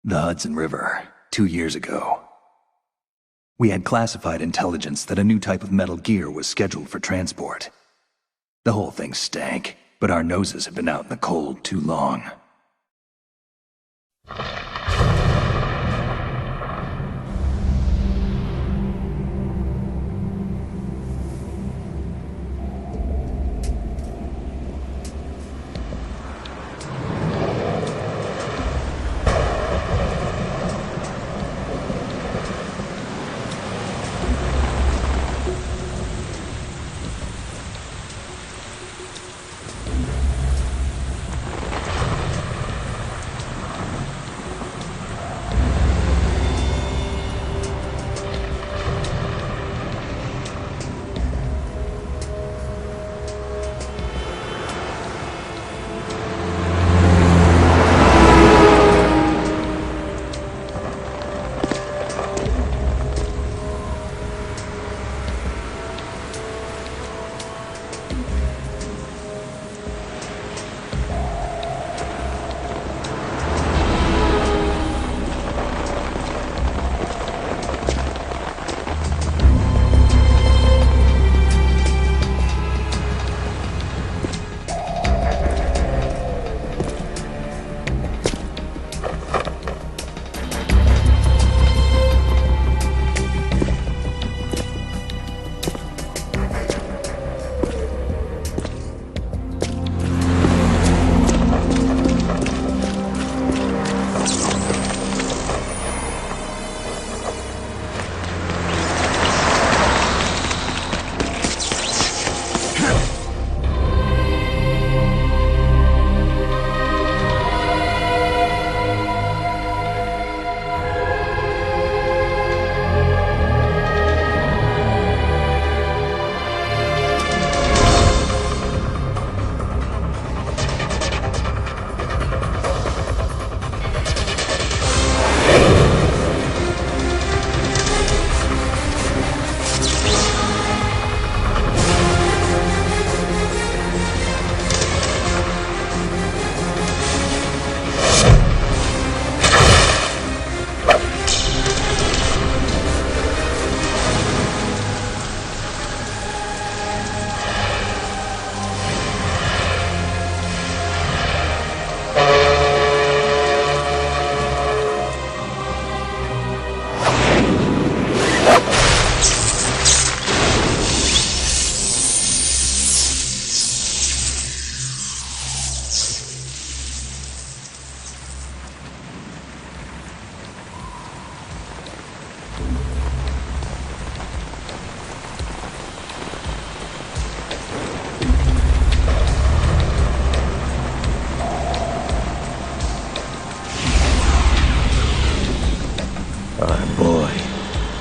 The Hudson River, 2 years ago. We had classified intelligence that a new type of metal gear was scheduled for transport. The whole thing stank, but our noses had been out in the cold too long.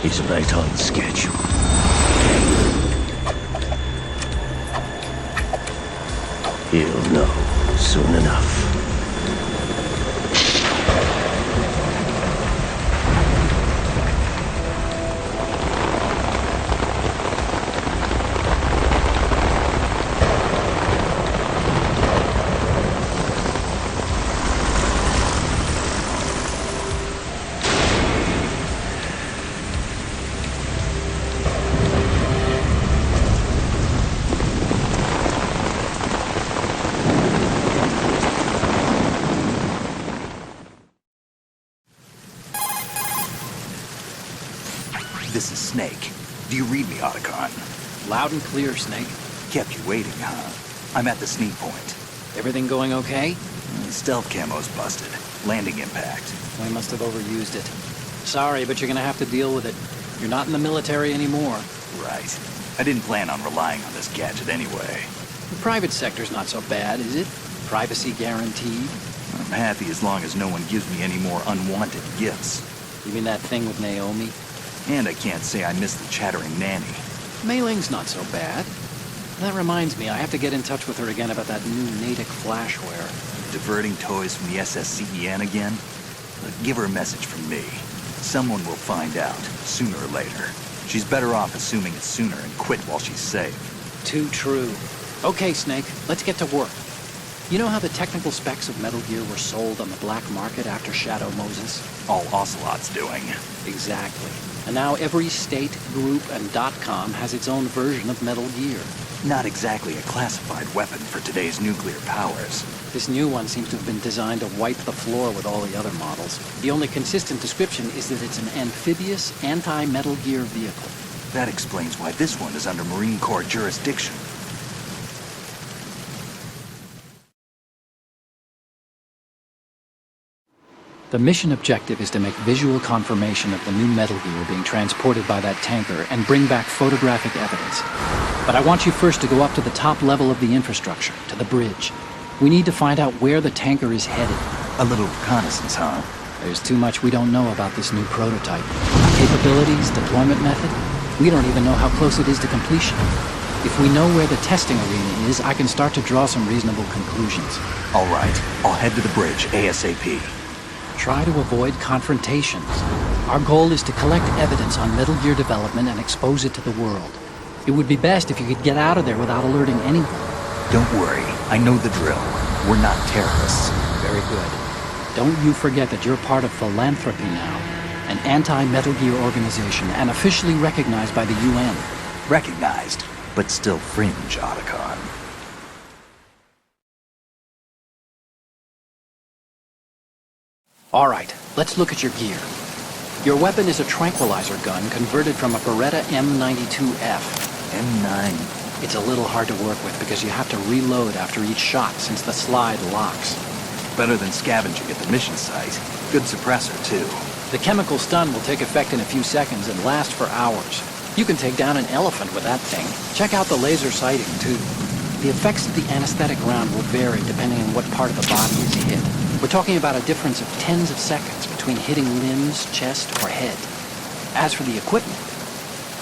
He's right on schedule. He'll know soon enough. This is Snake. Do you read me, Otacon? Loud and clear, Snake. Kept you waiting, huh? I'm at the sneak point. Everything going okay? Stealth camo's busted. Landing impact. We must have overused it. Sorry, but you're gonna have to deal with it. You're not in the military anymore. Right. I didn't plan on relying on this gadget anyway. The private sector's not so bad, is it? Privacy guaranteed. I'm happy as long as no one gives me any more unwanted gifts. You mean that thing with Naomi? And I can't say I miss the chattering nanny. Mei Ling's not so bad. That reminds me, I have to get in touch with her again about that new Natick flashware. Diverting toys from the SSCEN again? Give her a message from me. Someone will find out, sooner or later. She's better off assuming it's sooner and quit while she's safe. Too true. Okay, Snake, let's get to work. You know how the technical specs of Metal Gear were sold on the black market after Shadow Moses? All Ocelot's doing. Exactly. And now every state, group, and .com has its own version of Metal Gear. Not exactly a classified weapon for today's nuclear powers. This new one seems to have been designed to wipe the floor with all the other models. The only consistent description is that it's an amphibious, anti-Metal Gear vehicle. That explains why this one is under Marine Corps jurisdiction. The mission objective is to make visual confirmation of the new Metal Gear being transported by that tanker and bring back photographic evidence. But I want you first to go up to the top level of the infrastructure, to the bridge. We need to find out where the tanker is headed. A little reconnaissance, huh? There's too much we don't know about this new prototype. Capabilities, deployment method. We don't even know how close it is to completion. If we know where the testing arena is, I can start to draw some reasonable conclusions. All right, I'll head to the bridge ASAP. Try to avoid confrontations. Our goal is to collect evidence on Metal Gear development and expose it to the world. It would be best if you could get out of there without alerting anyone. Don't worry, I know the drill. We're not terrorists. Very good. Don't you forget that you're part of Philanthropy now, an anti-Metal Gear organization and officially recognized by the UN. Recognized, but still fringe, Otacon. All right, let's look at your gear. Your weapon is a tranquilizer gun converted from a Beretta M92F. M9. It's a little hard to work with because you have to reload after each shot since the slide locks. Better than scavenging at the mission site. Good suppressor, too. The chemical stun will take effect in a few seconds and last for hours. You can take down an elephant with that thing. Check out the laser sighting, too. The effects of the anesthetic round will vary depending on what part of the body is hit. We're talking about a difference of tens of seconds between hitting limbs, chest, or head. As for the equipment...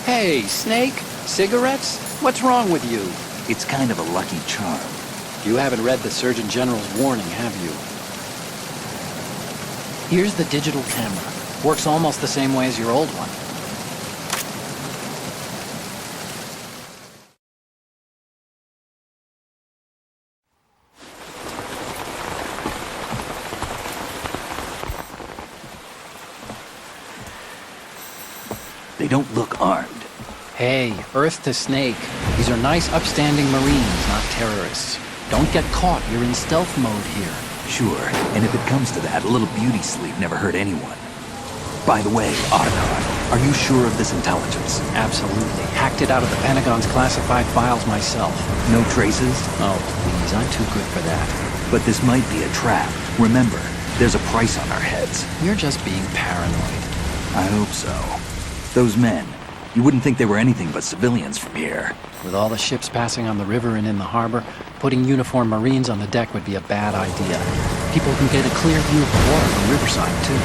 Hey, Snake? Cigarettes? What's wrong with you? It's kind of a lucky charm. You haven't read the Surgeon General's warning, have you? Here's the digital camera. Works almost the same way as your old one. They don't look armed. Hey, Earth to Snake. These are nice, upstanding Marines, not terrorists. Don't get caught. You're in stealth mode here. Sure, and if it comes to that, a little beauty sleep never hurt anyone. By the way, Otacon, are you sure of this intelligence? Absolutely. Hacked it out of the Pentagon's classified files myself. No traces? Oh, please, I'm too good for that. But this might be a trap. Remember, there's a price on our heads. You're just being paranoid. I hope so. Those men, you wouldn't think they were anything but civilians from here. With all the ships passing on the river and in the harbor, putting uniformed Marines on the deck would be a bad idea. People can get a clear view of the water from Riverside, too.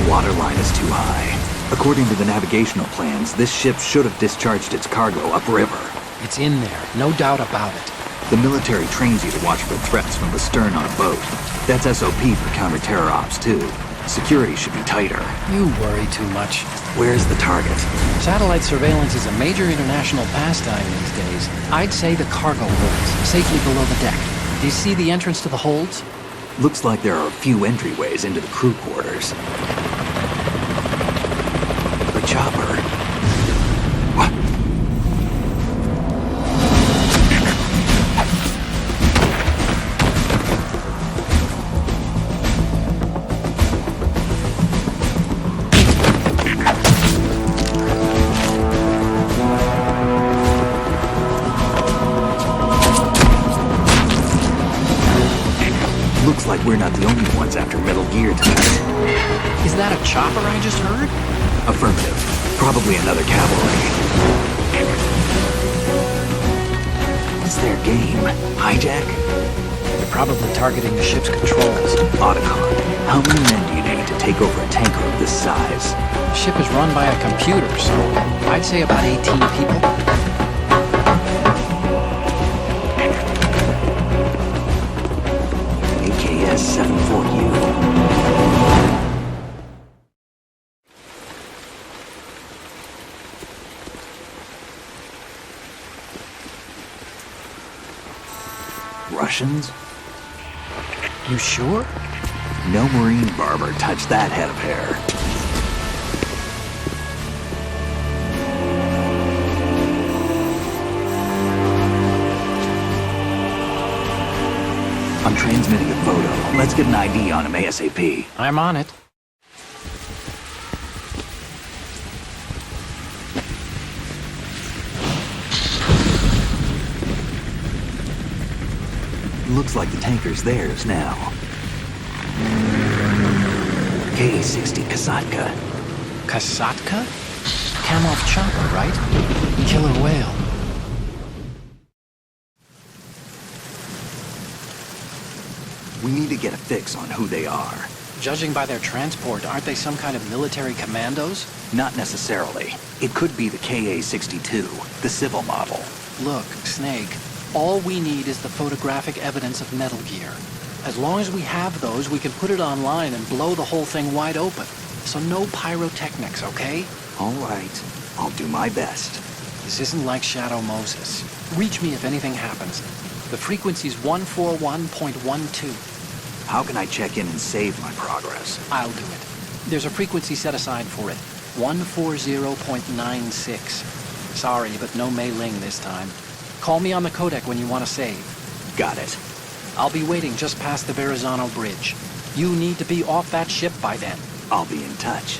The water line is too high. According to the navigational plans, this ship should have discharged its cargo upriver. It's in there, no doubt about it. The military trains you to watch for threats from the stern on a boat. That's SOP for counter-terror ops, too. Security should be tighter. You worry too much. Where's the target? Satellite surveillance is a major international pastime these days. I'd say the cargo holds, safely below the deck. Do you see the entrance to the holds? Looks like there are a few entryways into the crew quarters. The chopper. What? Looks like we're not the only ones after Metal Gear tonight. Is that a chopper I just heard? Affirmative. Probably another cavalry. What's their game? Hijack? They're probably targeting the ship's controls. Otacon, how many men do you need to take over a tanker of this size? The ship is run by a computer, so I'd say about 18 people. AKS 74U. Russians? You sure? No Marine barber touched that head of hair. I'm transmitting a photo. Let's get an ID on him ASAP. I'm on it. Looks like the tanker's theirs now. K-60 Kasatka. Kasatka? Kamov chopper, right? Killer whale. We need to get a fix on who they are. Judging by their transport, aren't they some kind of military commandos? Not necessarily. It could be the KA-62, the civil model. Look, Snake, all we need is the photographic evidence of Metal Gear. As long as we have those, we can put it online and blow the whole thing wide open. So no pyrotechnics, okay? All right. I'll do my best. This isn't like Shadow Moses. Reach me if anything happens. The frequency's 141.12. How can I check in and save my progress? I'll do it. There's a frequency set aside for it. 140.96. Sorry, but no Mei Ling this time. Call me on the codec when you want to save. Got it. I'll be waiting just past the Verrazano Bridge. You need to be off that ship by then. I'll be in touch.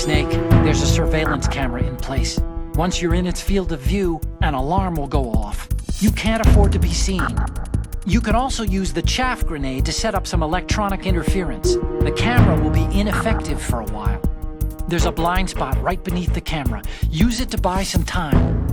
Snake, there's a surveillance camera in place. Once you're in its field of view, an alarm will go off. You can't afford to be seen. You can also use the chaff grenade to set up some electronic interference. The camera will be ineffective for a while. There's a blind spot right beneath the camera. Use it to buy some time.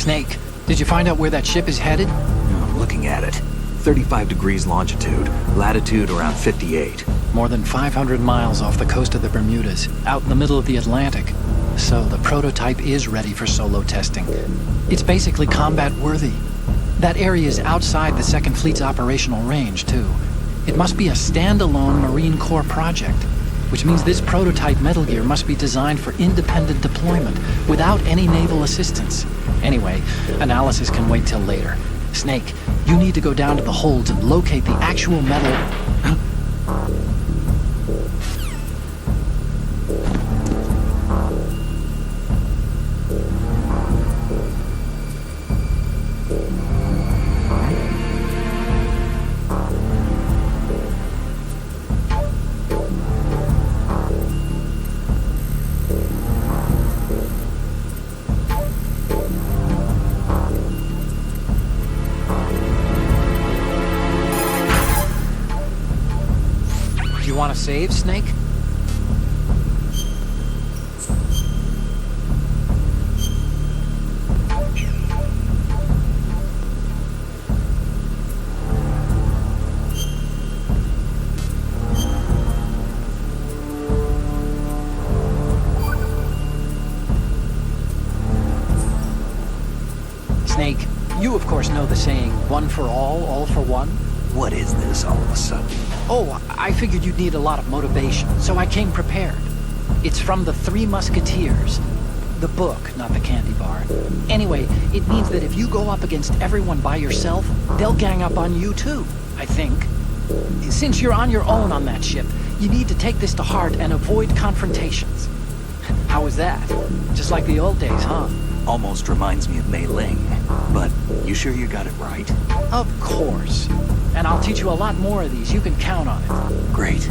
Snake, did you find out where that ship is headed? I'm looking at it. 35 degrees longitude, latitude around 58. More than 500 miles off the coast of the Bermudas, out in the middle of the Atlantic. So the prototype is ready for solo testing. It's basically combat-worthy. That area is outside the Second Fleet's operational range, too. It must be a standalone Marine Corps project, which means this prototype Metal Gear must be designed for independent deployment without any naval assistance. Anyway, analysis can wait till later. Snake, you need to go down to the holds and locate the actual metal... want to save, Snake? Snake, you of course know the saying, one for all for one? What is this all of a sudden? Oh, I figured you'd need a lot of motivation, so I came prepared. It's from the Three Musketeers. The book, not the candy bar. Anyway, it means that if you go up against everyone by yourself, they'll gang up on you too, I think. Since you're on your own on that ship, you need to take this to heart and avoid confrontations. How was that? Just like the old days, huh? Almost reminds me of Mei Ling, but you sure you got it right? Of course. And I'll teach you a lot more of these. You can count on it. Great.